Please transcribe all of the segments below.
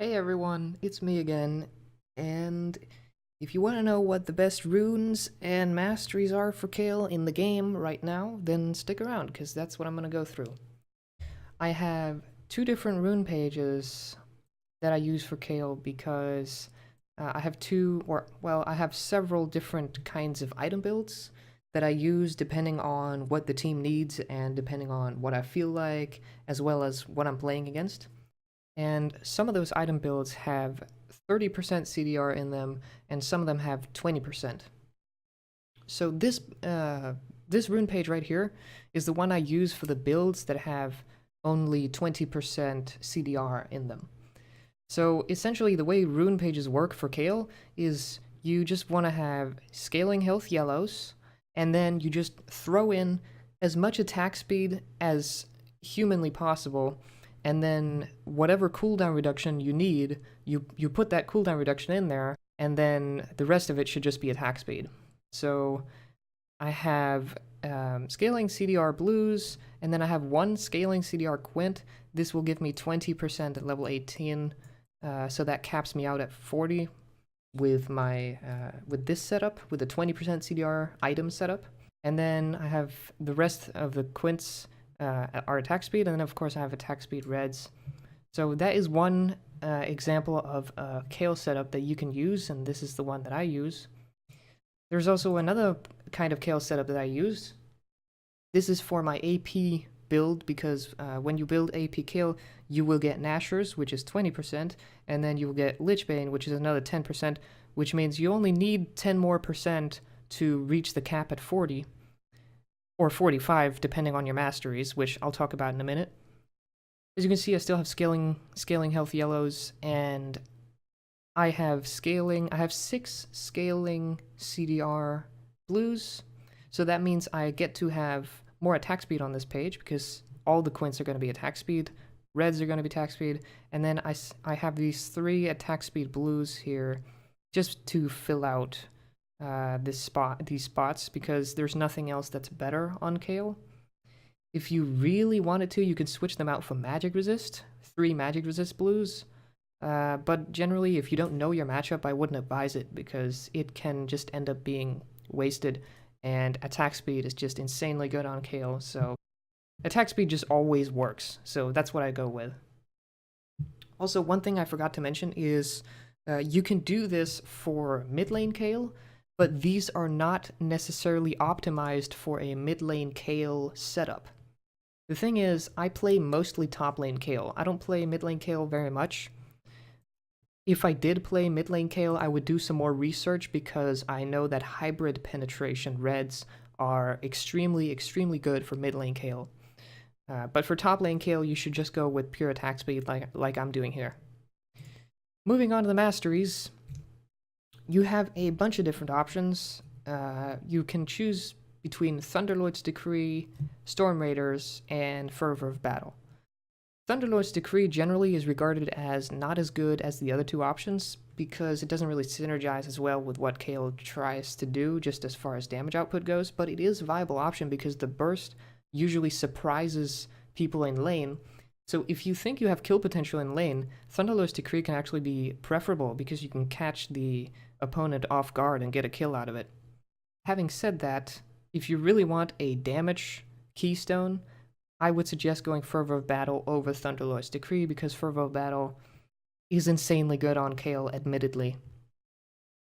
Hey everyone, it's me again, and if you want to know what the best runes and masteries are for Kayle in the game right now, then stick around, because that's what I'm going to go through. I have two different rune pages that I use for Kayle because I have I have several different kinds of item builds that I use depending on what the team needs and depending on what I feel like, as well as what I'm playing against. And some of those item builds have 30% CDR in them, and some of them have 20%. So this rune page right here is the one I use for the builds that have only 20% CDR in them. So essentially, the way rune pages work for Kayle is you just want to have scaling health yellows, and then you just throw in as much attack speed as humanly possible, and then whatever cooldown reduction you need, you put that cooldown reduction in there, and then the rest of it should just be attack speed. So I have scaling CDR blues, and then I have one scaling CDR quint. This will give me 20% at level 18, so that caps me out at 40 with my with this setup, with the 20% CDR item setup. And then I have the rest of the quints are attack speed, and then of course I have attack speed reds. So that is one example of a Kayle setup that you can use, and this is the one that I use. There's also another kind of Kayle setup that I use. This is for my AP build, because when you build AP Kayle, you will get Nashers, which is 20%, and then you will get Lichbane, which is another 10%, which means you only need 10 more percent to reach the cap at 40, or 45, depending on your masteries, which I'll talk about in a minute. As you can see, I still have scaling health yellows, and I have 6 scaling CDR blues, so that means I get to have more attack speed on this page, because all the quints are going to be attack speed, reds are going to be attack speed, and then I have these 3 attack speed blues here just to fill out these spots, because there's nothing else that's better on Kayle. If you really wanted to, you could switch them out for magic resist, 3 magic resist blues, but generally, if you don't know your matchup, I wouldn't advise it, because it can just end up being wasted, and attack speed is just insanely good on Kayle, so attack speed just always works, so that's what I go with. Also, one thing I forgot to mention is you can do this for mid lane Kayle, but these are not necessarily optimized for a mid lane Kayle setup. The thing is, I play mostly top lane Kayle. I don't play mid lane Kayle very much. If I did play mid lane Kayle, I would do some more research, because I know that hybrid penetration reds are extremely good for mid lane Kayle. But for top lane Kayle, you should just go with pure attack speed like I'm doing here. Moving on to the masteries, you have a bunch of different options. You can choose between Thunderlord's Decree, Storm Raiders, and Fervor of Battle. Thunderlord's Decree generally is regarded as not as good as the other two options, because it doesn't really synergize as well with what Kayle tries to do, just as far as damage output goes, but it is a viable option because the burst usually surprises people in lane. So if you think you have kill potential in lane, Thunderlord's Decree can actually be preferable, because you can catch the opponent off guard and get a kill out of it. Having said that, if you really want a damage keystone, I would suggest going Fervor of Battle over Thunderlord's Decree, because Fervor of Battle is insanely good on Kayle, admittedly.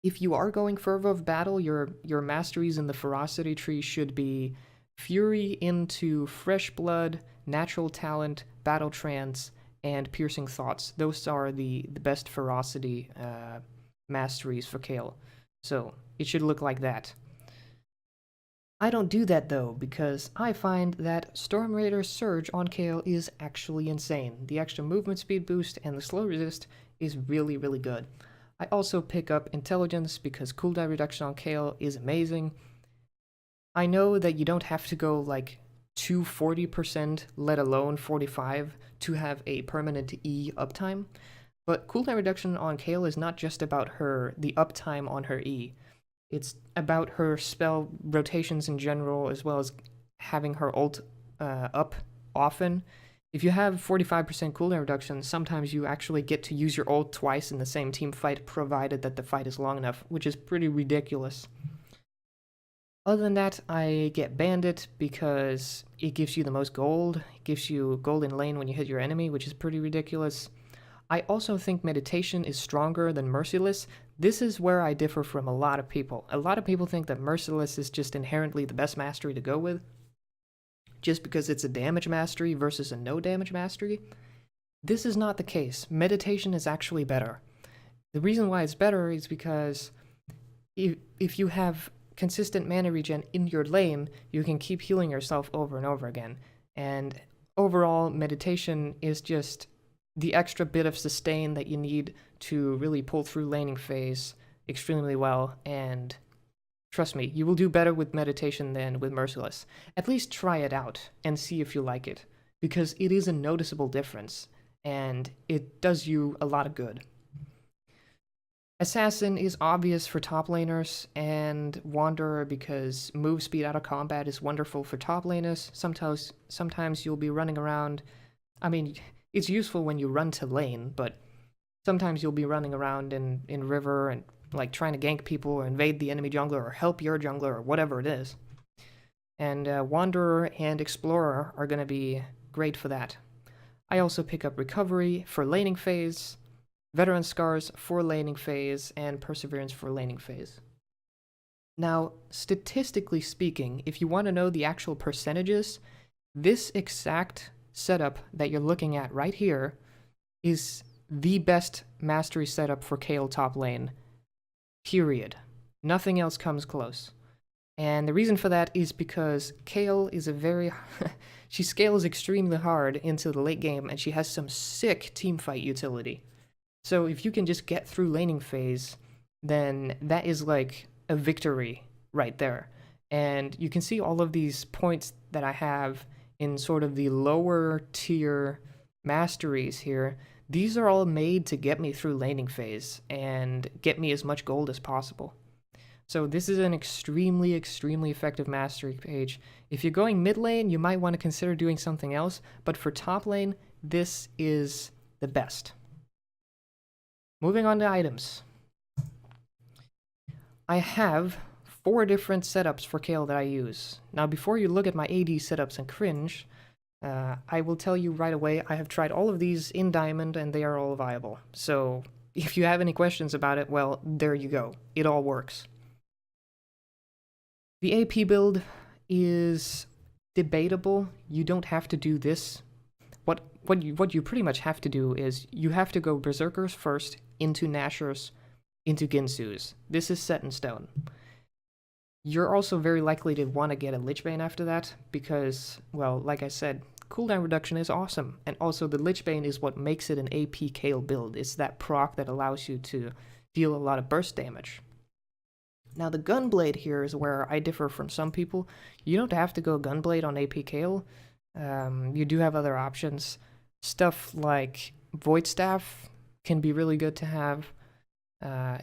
If you are going Fervor of Battle, your masteries in the Ferocity tree should be Fury into Fresh Blood, Natural Talent, Battle Trance, and Piercing Thoughts. Those are the best Ferocity masteries for Kayle. So it should look like that. I don't do that though, because I find that Storm Raider Surge on Kayle is actually insane. The extra movement speed boost and the slow resist is really good. I also pick up Intelligence, because cooldown reduction on Kayle is amazing. I know that you don't have to go like to 40%, let alone 45, to have a permanent E uptime, but cooldown reduction on Kayle is not just about the uptime on her E. It's about her spell rotations in general, as well as having her ult up often. If you have 45% cooldown reduction, sometimes you actually get to use your ult twice in the same team fight, provided that the fight is long enough, which is pretty ridiculous. Other than that, I get Bandit because it gives you the most gold. It gives you gold in lane when you hit your enemy, which is pretty ridiculous. I also think Meditation is stronger than Merciless. This is where I differ from a lot of people. A lot of people think that Merciless is just inherently the best mastery to go with, just because it's a damage mastery versus a no damage mastery. This is not the case. Meditation is actually better. The reason why it's better is because if you have consistent mana regen in your lane, you can keep healing yourself over and over again. And overall, Meditation is just the extra bit of sustain that you need to really pull through laning phase extremely well, and trust me, you will do better with Meditation than with Merciless. At least try it out and see if you like it, because it is a noticeable difference, and it does you a lot of good. Assassin is obvious for top laners, and Wanderer because move speed out of combat is wonderful for top laners. Sometimes you'll be running around. I mean, it's useful when you run to lane, but sometimes you'll be running around in river and like trying to gank people or invade the enemy jungler or help your jungler or whatever it is. And Wanderer and Explorer are going to be great for that. I also pick up Recovery for laning phase, Veteran Scars for laning phase, and Perseverance for laning phase. Now, statistically speaking, if you want to know the actual percentages, this exact setup that you're looking at right here is the best mastery setup for Kayle top lane. Period. Nothing else comes close. And the reason for that is because Kayle is a very... she scales extremely hard into the late game, and she has some sick teamfight utility. So if you can just get through laning phase, then that is like a victory right there. And you can see all of these points that I have in sort of the lower tier masteries here. These are all made to get me through laning phase and get me as much gold as possible. So this is an extremely, extremely effective mastery page. If you're going mid lane, you might want to consider doing something else, but for top lane, this is the best. Moving on to items. I have 4 different setups for Kayle that I use. Now, before you look at my AD setups and cringe, I will tell you right away, I have tried all of these in Diamond and they are all viable. So if you have any questions about it, well, there you go. It all works. The AP build is debatable. You don't have to do this. What you pretty much have to do is you have to go Berserkers first, into Nashors, into Ginsus. This is set in stone. You're also very likely to want to get a Lich Bane after that, because, well, like I said, cooldown reduction is awesome, and also the Lich Bane is what makes it an AP Kayle build. It's that proc that allows you to deal a lot of burst damage. Now the Gunblade here is where I differ from some people. You don't have to go Gunblade on AP Kayle. You do have other options. Stuff like Void Staff can be really good to have,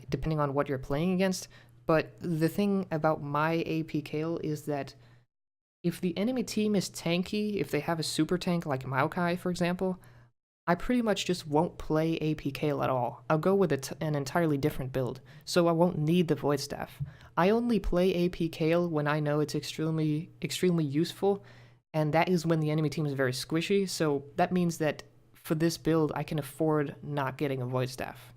depending on what you're playing against. But the thing about my AP Kayle is that if the enemy team is tanky, if they have a super tank like Maokai, for example, I pretty much just won't play AP Kayle at all. I'll go with an entirely different build, so I won't need the Void Staff. I only play AP Kayle when I know it's extremely useful, and that is when the enemy team is very squishy, so that means that for this build, I can afford not getting a Void Staff.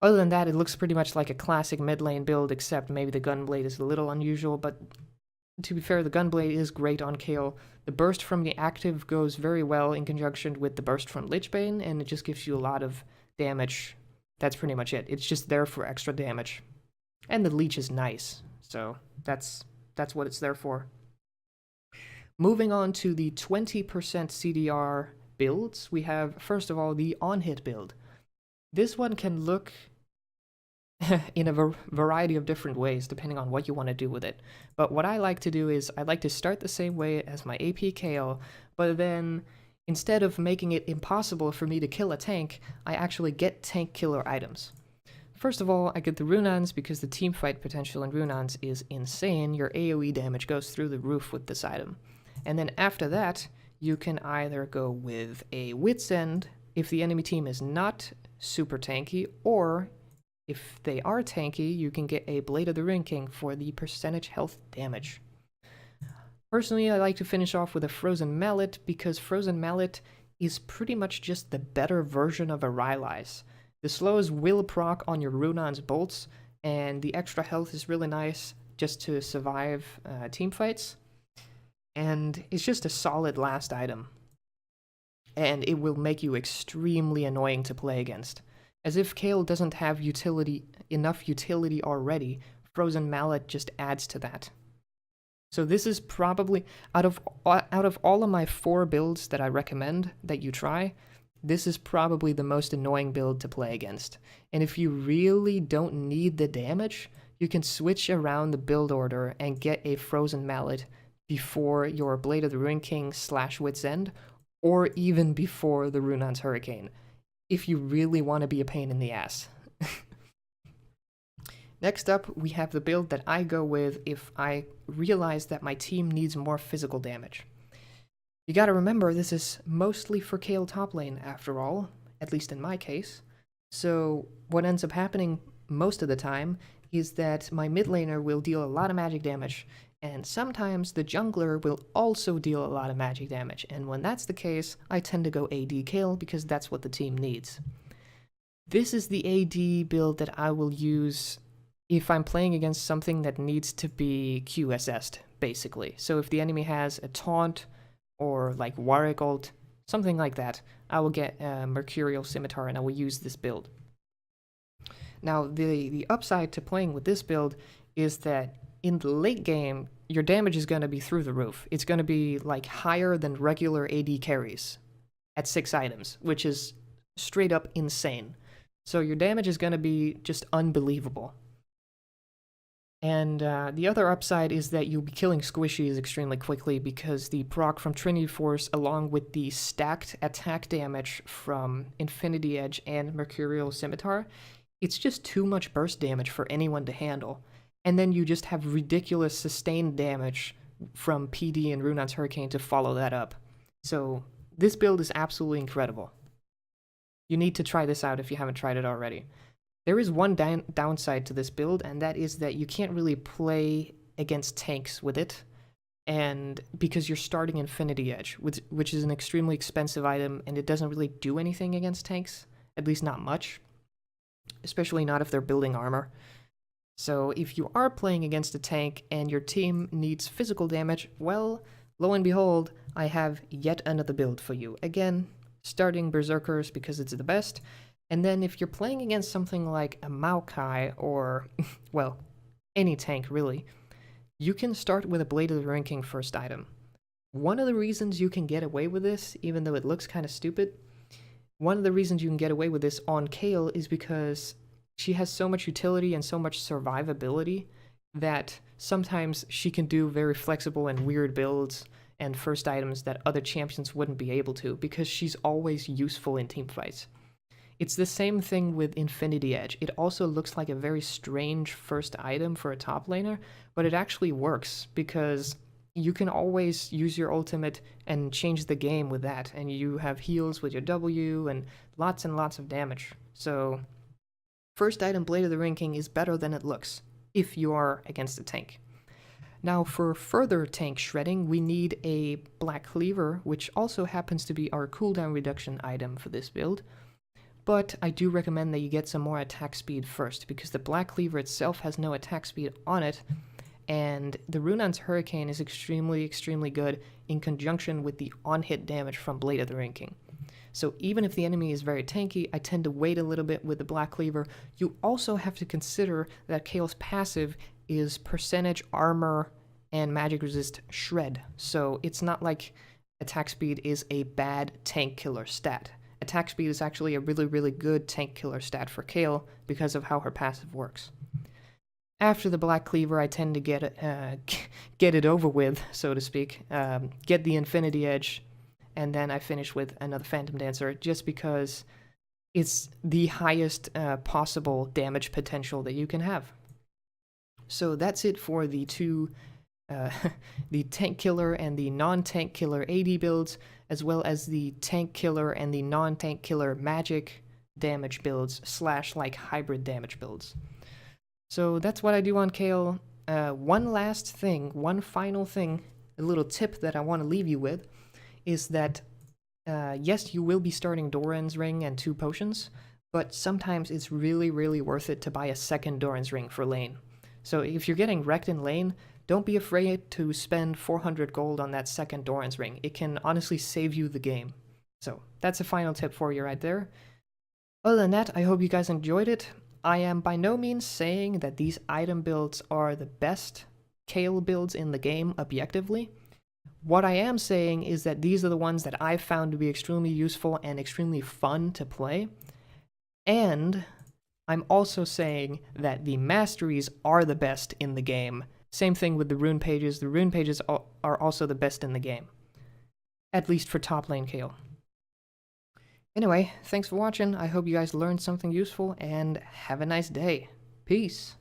Other than that, it looks pretty much like a classic mid lane build, except maybe the Gunblade is a little unusual, but to be fair, the Gunblade is great on Kayle. The burst from the active goes very well in conjunction with the burst from Lich Bane, and it just gives you a lot of damage. That's pretty much it. It's just there for extra damage. And the leech is nice, so that's what it's there for. Moving on to the 20% CDR builds, we have, first of all, the on-hit build. This one can look in a variety of different ways, depending on what you want to do with it. But what I like to do is, I like to start the same way as my AP Kayle, but then, instead of making it impossible for me to kill a tank, I actually get tank killer items. First of all, I get the Runans because the teamfight potential in Runans is insane. Your AoE damage goes through the roof with this item. And then after that, you can either go with a Wits End if the enemy team is not super tanky, or if they are tanky, you can get a Blade of the Ring King for the percentage health damage. Personally, I like to finish off with a Frozen Mallet because Frozen Mallet is pretty much just the better version of a Rylai's. The slowest will proc on your Runon's bolts, and the extra health is really nice just to survive team fights. And it's just a solid last item. And it will make you extremely annoying to play against. As if Kayle doesn't have enough utility already, Frozen Mallet just adds to that. So this is probably, out of all of my 4 builds that I recommend that you try, this is probably the most annoying build to play against. And if you really don't need the damage, you can switch around the build order and get a Frozen Mallet before your Blade of the Ring King / Wits End, or even before the Runon's Hurricane, if you really want to be a pain in the ass. Next up, we have the build that I go with if I realize that my team needs more physical damage. You gotta remember, this is mostly for Kayle top lane after all, at least in my case. So what ends up happening most of the time is that my mid laner will deal a lot of magic damage, and sometimes the jungler will also deal a lot of magic damage, and when that's the case, I tend to go AD Kayle because that's what the team needs. This is the AD build that I will use if I'm playing against something that needs to be QSS'd, basically. So if the enemy has a taunt, or like Warwick ult, something like that, I will get a Mercurial Scimitar and I will use this build. Now, the upside to playing with this build is that in the late game, your damage is going to be through the roof. It's going to be like higher than regular AD carries at 6 items, which is straight up insane. So your damage is going to be just unbelievable. And the other upside is that you'll be killing squishies extremely quickly because the proc from Trinity Force, along with the stacked attack damage from Infinity Edge and Mercurial Scimitar, it's just too much burst damage for anyone to handle. And then you just have ridiculous sustained damage from PD and Runon's Hurricane to follow that up. So this build is absolutely incredible. You need to try this out if you haven't tried it already. There is one downside to this build, and that is that you can't really play against tanks with it, and because you're starting Infinity Edge, which is an extremely expensive item, and it doesn't really do anything against tanks, at least not much, especially not if they're building armor. So if you are playing against a tank and your team needs physical damage, well, lo and behold, I have yet another build for you. Again, starting Berserkers because it's the best. And then if you're playing against something like a Maokai or, well, any tank really, you can start with a Blade of the Ring King first item. One of the reasons you can get away with this, even though it looks kind of stupid, one of the reasons you can get away with this on Kayle is because she has so much utility and so much survivability that sometimes she can do very flexible and weird builds and first items that other champions wouldn't be able to because she's always useful in team fights. It's the same thing with Infinity Edge. It also looks like a very strange first item for a top laner, but it actually works because you can always use your ultimate and change the game with that, and you have heals with your W and lots of damage. So first item Blade of the Ring King is better than it looks if you are against a tank. Now for further tank shredding, we need a Black Cleaver, which also happens to be our cooldown reduction item for this build. But I do recommend that you get some more attack speed first, because the Black Cleaver itself has no attack speed on it, and the Runon's Hurricane is extremely good in conjunction with the on-hit damage from Blade of the Ring King. So even if the enemy is very tanky, I tend to wait a little bit with the Black Cleaver. You also have to consider that Kayle's passive is percentage armor and magic resist shred, so it's not like attack speed is a bad tank killer stat. Attack speed is actually a really good tank killer stat for Kayle because of how her passive works. After the Black Cleaver, I tend to get it over with, so to speak, get the Infinity Edge, and then I finish with another Phantom Dancer just because it's the highest possible damage potential that you can have. So that's it for the 2 uh, the tank killer and the non-tank killer AD builds, as well as the tank killer and the non-tank killer magic damage builds / like hybrid damage builds. So that's what I do on Kayle. One last thing, one final thing, a little tip that I want to leave you with is that yes, you will be starting Doran's Ring and 2 potions, but sometimes it's really, really worth it to buy a second Doran's Ring for lane. So if you're getting wrecked in lane, don't be afraid to spend 400 gold on that second Doran's Ring. It can honestly save you the game. So that's a final tip for you right there. Other than that, I hope you guys enjoyed it. I am by no means saying that these item builds are the best Kayle builds in the game objectively. What I am saying is that these are the ones that I've found to be extremely useful and extremely fun to play. And I'm also saying that the Masteries are the best in the game. Same thing with the rune pages. The rune pages are also the best in the game. At least for top lane Kayle. Anyway, thanks for watching. I hope you guys learned something useful, and have a nice day. Peace.